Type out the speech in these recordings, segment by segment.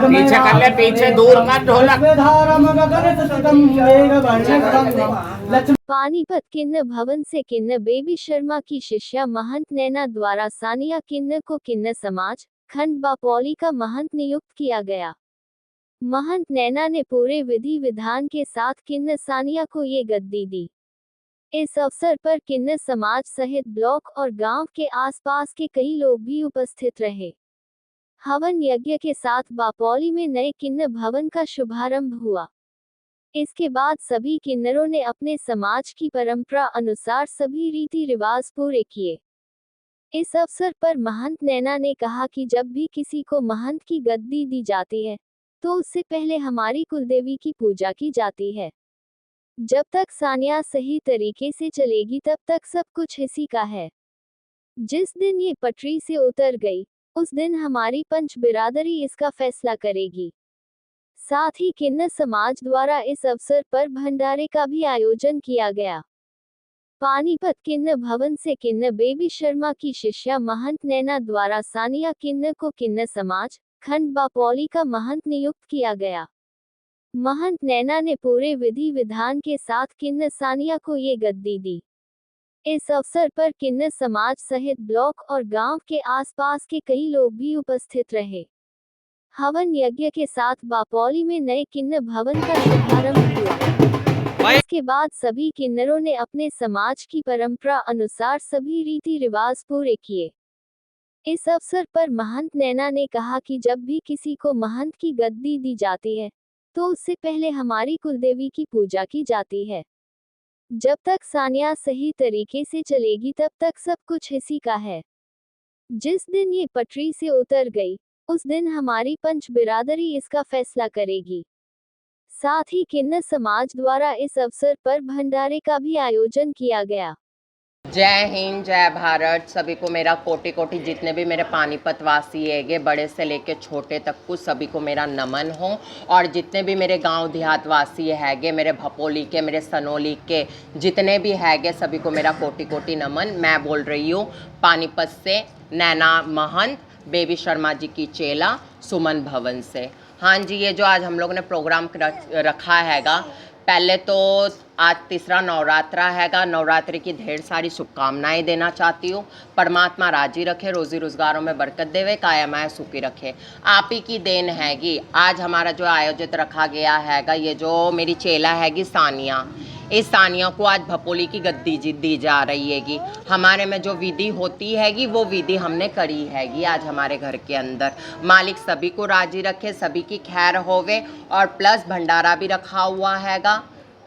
पीछे कर ले, पीछे दूर मत ढोलक। पानीपत किन्न भवन से किन्न बेबी शर्मा की शिष्या महंत नैना द्वारा सानिया किन्न को किन्न समाज खंड बापौली का महंत नियुक्त किया गया। महंत नैना ने पूरे विधि विधान के साथ किन्न सानिया को ये गद्दी दी। इस अवसर पर किन्न समाज सहित ब्लॉक और गांव के आसपास के कई लोग भी उपस्थित रहे। हवन यज्ञ के साथ बापौली में नए किन्न भवन का शुभारंभ हुआ। इसके बाद सभी किन्नरों ने अपने समाज की परंपरा अनुसार सभी रीति रिवाज पूरे किए। इस अवसर पर महंत नैना ने कहा कि जब भी किसी को महंत की गद्दी दी जाती है तो उससे पहले हमारी कुलदेवी की पूजा की जाती है। जब तक सानिया सही तरीके से चलेगी तब तक सब कुछ इसी का है। जिस दिन ये पटरी से उतर गई उस दिन हमारी पंच बिरादरी इसका फैसला करेगी। साथ ही किन्न समाज द्वारा इस अवसर पर भंडारे का भी आयोजन किया गया। पानीपत किन्न भवन से किन्न बेबी शर्मा की शिष्या महंत नैना द्वारा सानिया किन्न को किन्न समाज खंड बापौली का महंत नियुक्त किया गया। महंत नैना ने पूरे विधि विधान के साथ किन्न सानिया को ये गद्दी दी। इस अवसर पर किन्न समाज सहित ब्लॉक और गांव के आसपास के कई लोग भी उपस्थित रहे। हवन यज्ञ के साथ बापौली में नए किन्न भवन का शुभारंभ हुआ। इसके बाद सभी किन्नरों ने अपने समाज की परंपरा अनुसार सभी रीति रिवाज पूरे किए। इस अवसर पर महंत नैना ने कहा कि जब भी किसी को महंत की गद्दी दी जाती है तो उससे पहले हमारी कुलदेवी की पूजा की जाती है। जब तक सानिया सही तरीके से चलेगी तब तक सब कुछ इसी का है। जिस दिन ये पटरी से उतर गई उस दिन हमारी पंच बिरादरी इसका फैसला करेगी। साथ ही किन्न समाज द्वारा इस अवसर पर भंडारे का भी आयोजन किया गया। जय हिंद, जय भारत। सभी को मेरा कोटि कोटि, जितने भी मेरे पानीपत वासी हैगे, बड़े से लेके छोटे तक को सभी को मेरा नमन हो। और जितने भी मेरे गांव देहात वासी हैगे, मेरे भपोली के, मेरे सनोली के जितने भी हैगे, सभी को मेरा कोटि कोटि नमन। मैं बोल रही हूँ पानीपत से नैना महंत बेबी शर्मा जी की चेला सुमन भवन से। हाँ जी, ये जो आज हम लोग ने प्रोग्राम रखा हैगा, पहले तो आज तीसरा नवरात्रा हैगा। नवरात्रि की ढेर सारी शुभकामनाएं देना चाहती हूँ। परमात्मा राजी रखे, रोजी रोजगारों में बरकत देवे, काया माया सुखी रखे। आप ही की देन हैगी। आज हमारा जो आयोजित रखा गया हैगा, ये जो मेरी चेला हैगी सानिया, इस सानिया को आज भपोली की गद्दी दी जा रही हैगी। हमारे में जो विधि होती हैगी वो विधि हमने करी हैगी आज हमारे घर के अंदर। मालिक सभी को राजी रखे, सभी की खैर होवे। और प्लस भंडारा भी रखा हुआ हैगा,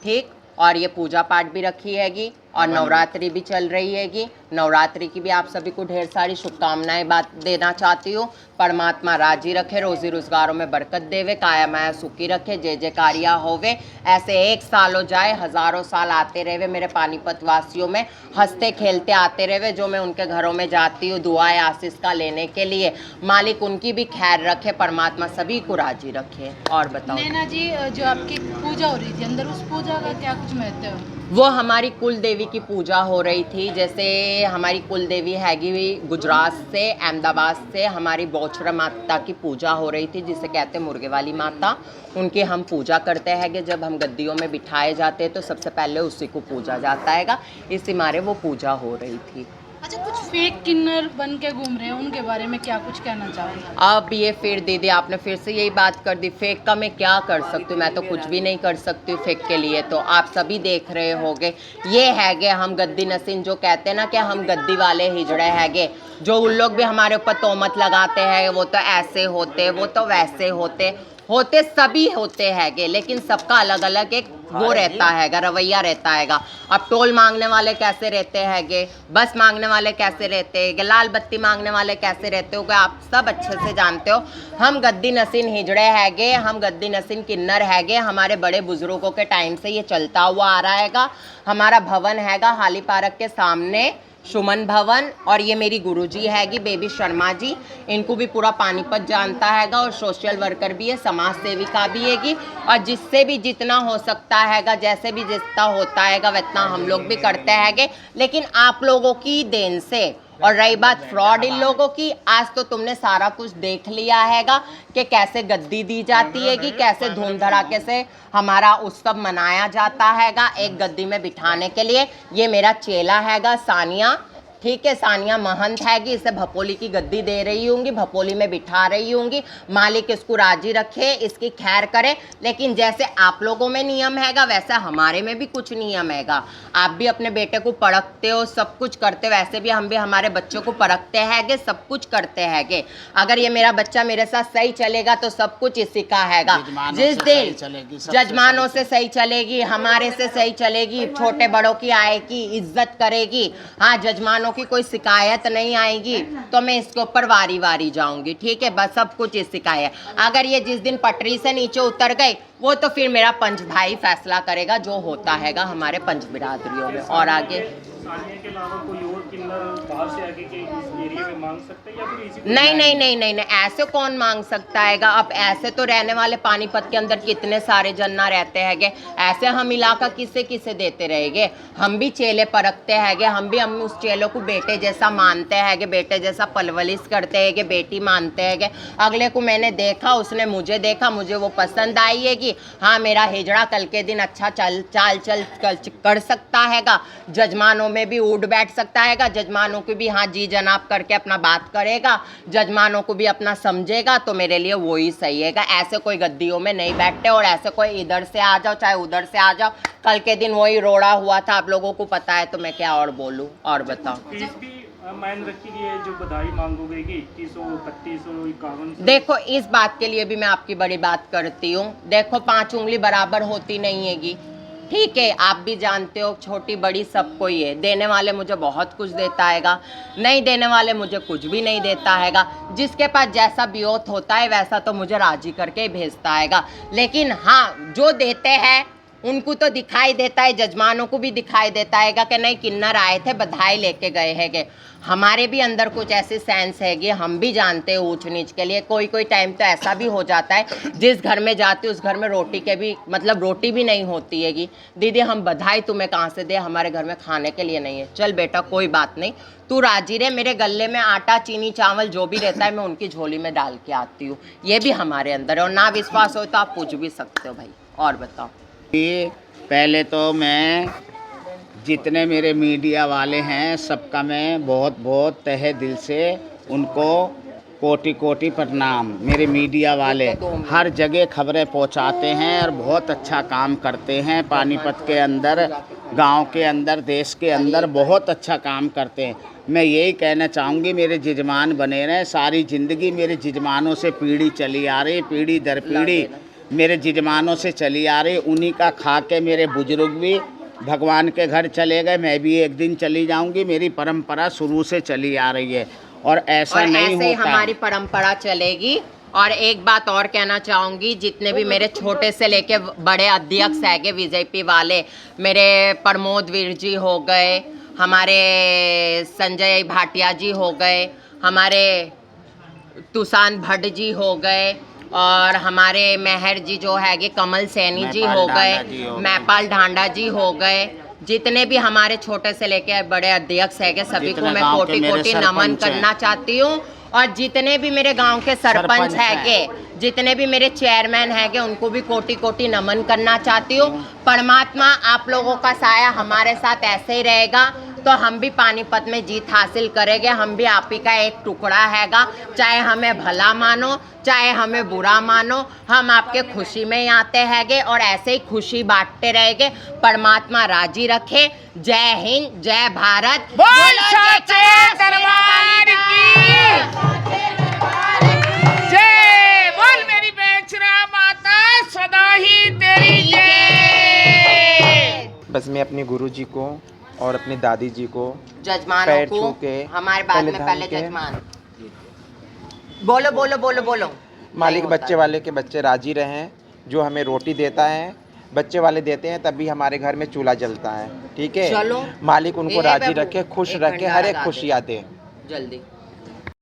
ठीक। और ये पूजा पाठ भी रखी हैगी और नवरात्रि भी चल रही हैगी। नवरात्रि की भी आप सभी को ढेर सारी शुभकामनाएं बात देना चाहती हूँ। परमात्मा राजी रखे, रोजी रोजगारों में बरकत देवे, काया माया सुखी रखे, जय जयकारिया होवे। ऐसे 1 साल हो जाए, हज़ारों साल आते रहे मेरे पानीपत वासियों में, हंसते खेलते आते रहे। जो मैं उनके घरों में जाती हूँ दुआएं आशीष का लेने के लिए, मालिक उनकी भी खैर रखे, परमात्मा सभी को राजी रखे। और बताओ नैना जी, जो आपकी पूजा हो रही थी अंदर, उस पूजा का क्या कुछ महत्व है? वो हमारी कुल देवी की पूजा हो रही थी। जैसे हमारी कुल देवी हैगी गुजरात से, अहमदाबाद से, हमारी बौछरा माता की पूजा हो रही थी, जिसे कहते हैं मुर्गे वाली माता। उनकी हम पूजा करते हैं कि जब हम गद्दियों में बिठाए जाते हैं तो सबसे पहले उसी को पूजा जाता हैगा। इसी मारे वो पूजा हो रही थी। अच्छा, कुछ फेक किन्नर बन के घूम रहे हैं, उनके बारे में क्या कुछ कहना चाहोगे? अब ये फिर दीदी आपने फिर से यही बात कर दी। फेक का मैं क्या कर सकती हूँ? मैं तो कुछ भी नहीं कर सकती हूँ फेक के लिए। तो आप सभी देख रहे होगे, ये हैगे हम गद्दी नसीन, जो कहते हैं ना कि हम गद्दी वाले हिजड़े हैगे। जो उन लोग भी हमारे ऊपर तोहमत लगाते हैं, वो तो ऐसे होते, वो तो वैसे होते सभी होते हैगे, लेकिन सबका अलग अलग एक वो रहता हैगा, रवैया रहता हैगा। अब टोल मांगने वाले कैसे रहते हैगे, बस मांगने वाले कैसे रहते हैं, लाल बत्ती मांगने वाले कैसे रहते हो, आप सब अच्छे से जानते हो। हम गद्दी नसीन हिजड़े हैगे, हम गद्दी नसीन किन्नर हैगे। हमारे बड़े बुजुर्गों के टाइम से ये चलता हुआ आ रहा हैगा। हमारा भवन हैगा हाली पार्क के सामने, सुमन भवन, और ये मेरी गुरुजी हैगी बेबी शर्मा जी, इनको भी पूरा पानीपत जानता हैगा, और सोशल वर्कर भी है, समाज सेविका भी हैगी, और जिससे भी जितना हो सकता हैगा, जैसे भी जितना होता हैगा वतना हम लोग भी करते हैगे, लेकिन आप लोगों की देन से। और रही बात फ्रॉड इन लोगों की, आज तो तुमने सारा कुछ देख लिया हैगा कि कैसे गद्दी दी जाती है, कि कैसे धूम धड़ाके से हमारा उत्सव मनाया जाता हैगा एक गद्दी में बिठाने के लिए। ये मेरा चेला हैगा सानिया, ठीक है, सानिया महंत हैगी, इसे भपोली की गद्दी दे रही होंगी, भपोली में बिठा रही होंगी, मालिक इसको राजी रखे, इसकी खैर करे। लेकिन जैसे आप लोगों में नियम हैगा वैसा हमारे में भी कुछ नियम हैगा। आप भी अपने बेटे को परखते हो, सब कुछ करते हो, वैसे भी हम भी हमारे बच्चों को परखते हैगे, सब कुछ करते हैगे। अगर ये मेरा बच्चा मेरे साथ सही चलेगा तो सब कुछ इसी का हैगा। जिस दिन जजमानों से सही चलेगी, हमारे से सही चलेगी, छोटे बड़ों की आएगी, इज्जत करेगी, हाँ जजमानों की कोई शिकायत नहीं आएगी तो मैं इसके ऊपर वारी वारी जाऊंगी, ठीक है, बस सब कुछ इसी का है। अगर ये जिस दिन पटरी से नीचे उतर गए वो तो फिर मेरा पंच भाई फैसला करेगा जो होता हैगा हमारे पंच बिरादरियों में। और आगे सानिया के अलावा कोई और किन्नर बाहर से आके के इस एरिया में मांग सकते हैं या फिर इसी नहीं नहीं नहीं नहीं नहीं, ऐसे कौन मांग सकता हैगा। अब ऐसे तो रहने वाले पानीपत के अंदर कितने सारे जन्ना रहते हैगे, ऐसे हम इलाका किसे किसे देते रहेंगे। हम भी चेले परखते हैगे, हम उस चेलों को बेटे जैसा मानते हैगे, बेटे जैसा पलवलिश करते हैगे, बेटी मानते हैगे। अगले को मैंने देखा, उसने मुझे देखा, मुझे वो पसंद आई है कि हाँ मेरा हिजड़ा कल के दिन अच्छा चाल कर सकता हैगा, जजमानों में भी उठ बैठ सकता हैगा, जजमानों को भी हाँ जी जनाब करके अपना बात करेगा, जजमानों को भी अपना समझेगा, तो मेरे लिए वो ही सही हैगा। ऐसे कोई गद्दियों में नहीं बैठते और ऐसे कोई इधर से आ जाओ चाहे उधर से आ जाओ। कल के दिन वही रोड़ा हुआ था, आप लोगों को पता है, तो मैं क्या और बोलूं। और बताओ, फीस भी मान रखी गई है जो बधाई मांगोगे कि 2100, 3100, 5100। देखो इस बात के लिए भी मैं आपकी बड़ी बात करती हूँ। देखो 5 उंगली बराबर होती नहीं हैगी, ठीक है, आप भी जानते हो, छोटी बड़ी सबको ही है। देने वाले मुझे बहुत कुछ देता हैगा, नहीं देने वाले मुझे कुछ भी नहीं देता हैगा। जिसके पास जैसा बियोत होता है वैसा तो मुझे राजी करके भेजता हैगा। लेकिन हाँ जो देते हैं उनको तो दिखाई देता है, जजमानों को भी दिखाई देता हैगा कि नहीं किन्नर आए थे बधाई लेके गए हैगे। हमारे भी अंदर कुछ ऐसी सेंस हैगी, हम भी जानते हैं ऊंच नीच के लिए। कोई कोई टाइम तो ऐसा भी हो जाता है जिस घर में जाती उस घर में रोटी के भी मतलब रोटी भी नहीं होती हैगी। दीदी हम बधाई तुम्हें कहाँ से दे, हमारे घर में खाने के लिए नहीं है। चल बेटा कोई बात नहीं, तू राजी रहे, मेरे गले में आटा चीनी चावल जो भी रहता है मैं उनकी झोली में डाल के आती हूँ। ये भी हमारे अंदर है, और ना विश्वास हो तो आप पूछ भी सकते हो भाई। और बताओ। पहले तो मैं जितने मेरे मीडिया वाले हैं सबका मैं बहुत बहुत तहे दिल से उनको कोटि कोटि प्रणाम। मेरे मीडिया वाले हर जगह खबरें पहुंचाते हैं और बहुत अच्छा काम करते हैं। पानीपत के अंदर, गांव के अंदर, देश के अंदर बहुत अच्छा काम करते हैं। मैं यही कहना चाहूँगी मेरे जजमान बने रहें सारी ज़िंदगी। मेरे जजमानों से पीढ़ी चली आ रही, पीढ़ी दर पीढ़ी मेरे जजमानों से चली आ रही। उन्हीं का खा के मेरे बुजुर्ग भी भगवान के घर चले गए, मैं भी एक दिन चली जाऊंगी। मेरी परंपरा शुरू से चली आ रही है और ऐसा नहीं होता। ऐसे हमारी परंपरा चलेगी। और एक बात और कहना चाहूँगी, जितने भी मेरे छोटे से लेके बड़े अध्यक्ष हैगे बीजेपी वाले, मेरे प्रमोद वीर जी हो गए, हमारे संजय भाटिया जी हो गए, हमारे तुषान भट्ट जी हो गए, और हमारे मेहर जी जो हैगे कमल सैनी जी हो गए, मैपाल ढांडा जी हो गए। जितने भी हमारे छोटे से लेके बड़े अध्यक्ष हैगे सभी को मैं कोटि कोटि नमन करना चाहती हूँ। और जितने भी मेरे गांव के सरपंच हैगे, जितने भी मेरे चेयरमैन हैगे उनको भी कोटि कोटि नमन करना चाहती हूँ। परमात्मा आप लोगों का साया हमारे साथ ऐसे ही रहेगा तो हम भी पानीपत में जीत हासिल करेंगे। हम भी आप ही का एक टुकड़ा हैगा, चाहे हमें भला मानो चाहे हमें बुरा मानो, हम आपके खुशी में ही आते हैगे और ऐसे ही खुशी बांटते रहेंगे। परमात्मा राजी रखे। जय हिंद, जय भारत, बोल साचे दरबार की जय, बोल मेरी बेचरा माता सदा ही तेरी जय। बस मैं अपने गुरुजी को और अपनी दादी जी को जजमानों पैर को, छू के हमारे बाद में पहले जजमान बोलो बोलो बोलो बोलो। मालिक बच्चे वाले के बच्चे राजी रहें, जो हमें रोटी देता है बच्चे वाले देते हैं, तभी हमारे घर में चूल्हा जलता है। ठीक है, चलो मालिक उनको ए राजी बाबू, रखे, खुश एक रखे, भंडारा हर एक गा दे। खुशियाँ दे। जल्दी